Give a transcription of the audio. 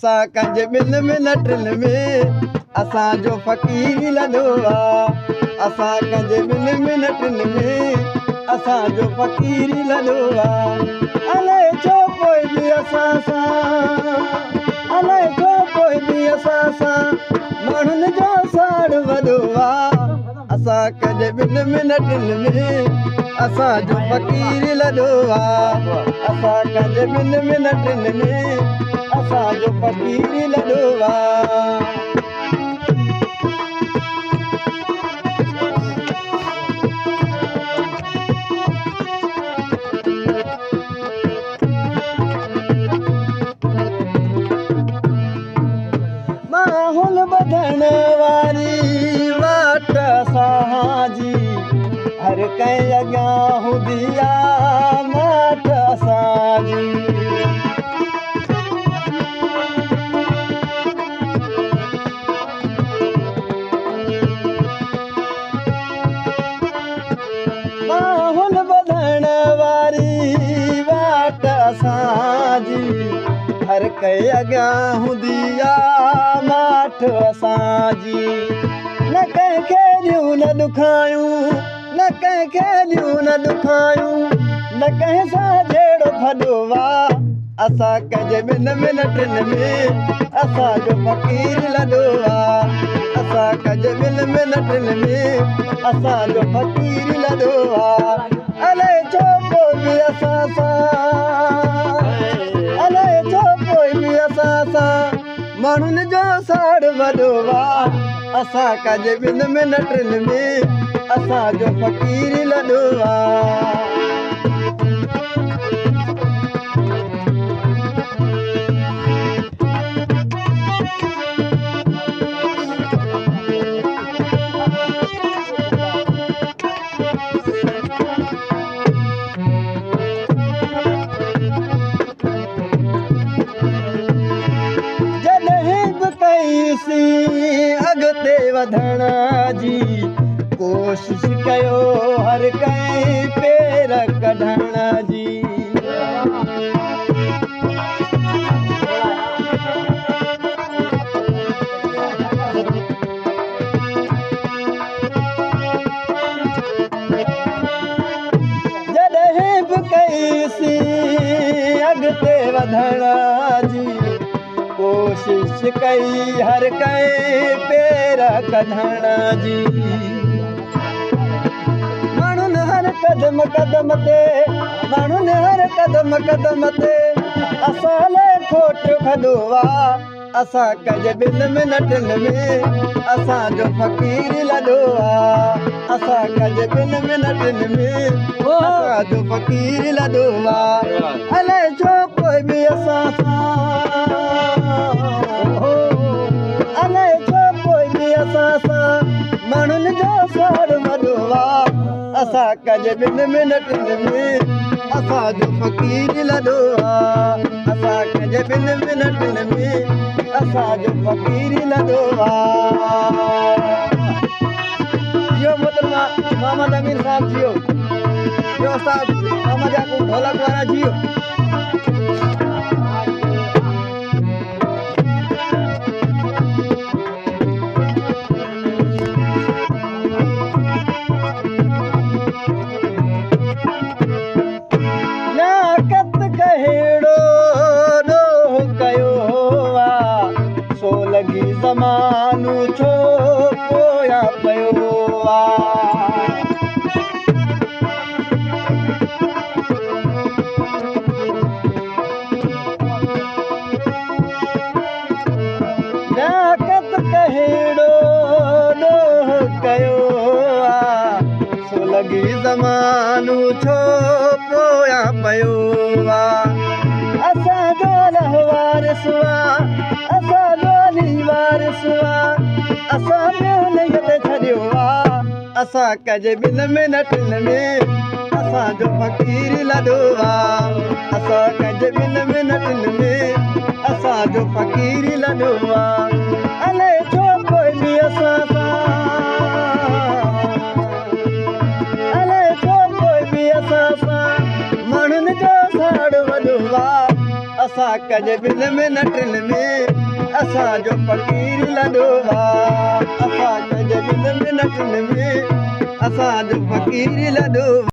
असां कंहिंजे ॿिनि मिनटनि में असांजो फ़क़ीर लॾो आहे असां कंहिंजे ॿिनि मिनटनि में असांजो फ़क़ीर लॾो आहे अलाए छो कोई बि असां सां अलाए छो कोई बि असां सां माण्हुनि जो साड़ वॾो आहे असां कंहिंजे ॿिनि मिनटनि में असांजो फ़क़ीर लॾो आहे असां कंहिंजे ॿिनि मिनटनि में असांजो फ़क़ीर लॾो आहे माहौल ॿधण वारी वाट असांजी हर कंहिं अॻियां हूंदी आहे माठ असांजी माहौल ॿधण वारी वाट असांजी हर कंहिं अॻियां हूंदी आहे माठ असांजी न कंहिंखे ॾियूं न ॾुखायूं न कंहिंखे ॾियूं न ॾुखायूं न कंहिं सां जहिड़ो भॾो आहे असां कंहिंजे ॿिनि मिनटनि में असांजो फ़क़ीर लॾो आहे असां कंहिंजे ॿिनि मिनटनि में असांजो फ़क़ीर लॾो आहे अलाए छो कोई बि असां सां अलाए छो कोई बि असां सां माण्हुनि जो साड़ वॾो आहे असां कंहिंजे ॿिनि मिनटनि में असांजो फ़क़ीर लॾो आहे अॻिते वधण जी कोशिश कयो हर कंहिं पेर कढण जी जॾहिं बि कईसीं अॻिते वधण जी कोशिश कई हर कंहिं पेर कढण जी माण्हुनि हर क़दम क़दम ते माण्हुनि हर क़दम क़दम ते असां लाइ खोट खॾो आहे असां कंहिंजे ॿिनि मिनटनि में असांजो फ़क़ीर लॾो आहे असां कंहिंजे ॿिनि मिनटनि में असांजो फ़क़ीर लॾो आहे अलाए छो कोई बि असां सां अलाए छो कोई बि असां सां माण्हुनि जो साड़ वॾो आहे असां कंहिंजे ॿिनि मिनटनि में असांजो फ़क़ीर लॾो आहे असां कंहिंजे ॿिनि मिनटनि में असांजो फ़क़ीर लॾो आहे इहो मतिलबु मोहम्मद अमीर साहिबु जी ॿियो उस्ताद मोहम्मद याकूब ढोलक वारा जी ज़मानो छो पोयां पियो आहे नाक़त कहिड़ो ॾोह कयो आहे सो लॻी ज़मानो छो पोयां पियो आहे असांजो लहवार सुआ असांजो असां ते छॾियो आहे असां कंहिंजे ॿिनि मिनटनि में असांजो फ़क़ीर लॾो आहे असां कंहिंजे ॿिनि मिनटनि में असांजो फ़क़ीर लॾो आहे अलाए छो कोई बि असां सां अलाए छो कोई बि असां सां माण्हुनि जो साड़ वॾो आहे असां कंहिंजे ॿिनि मिनटनि में असांजो फ़क़ीर लॾो आहे असां पंहिंजे दिलि में न में असांजो फ़क़ीर लॾो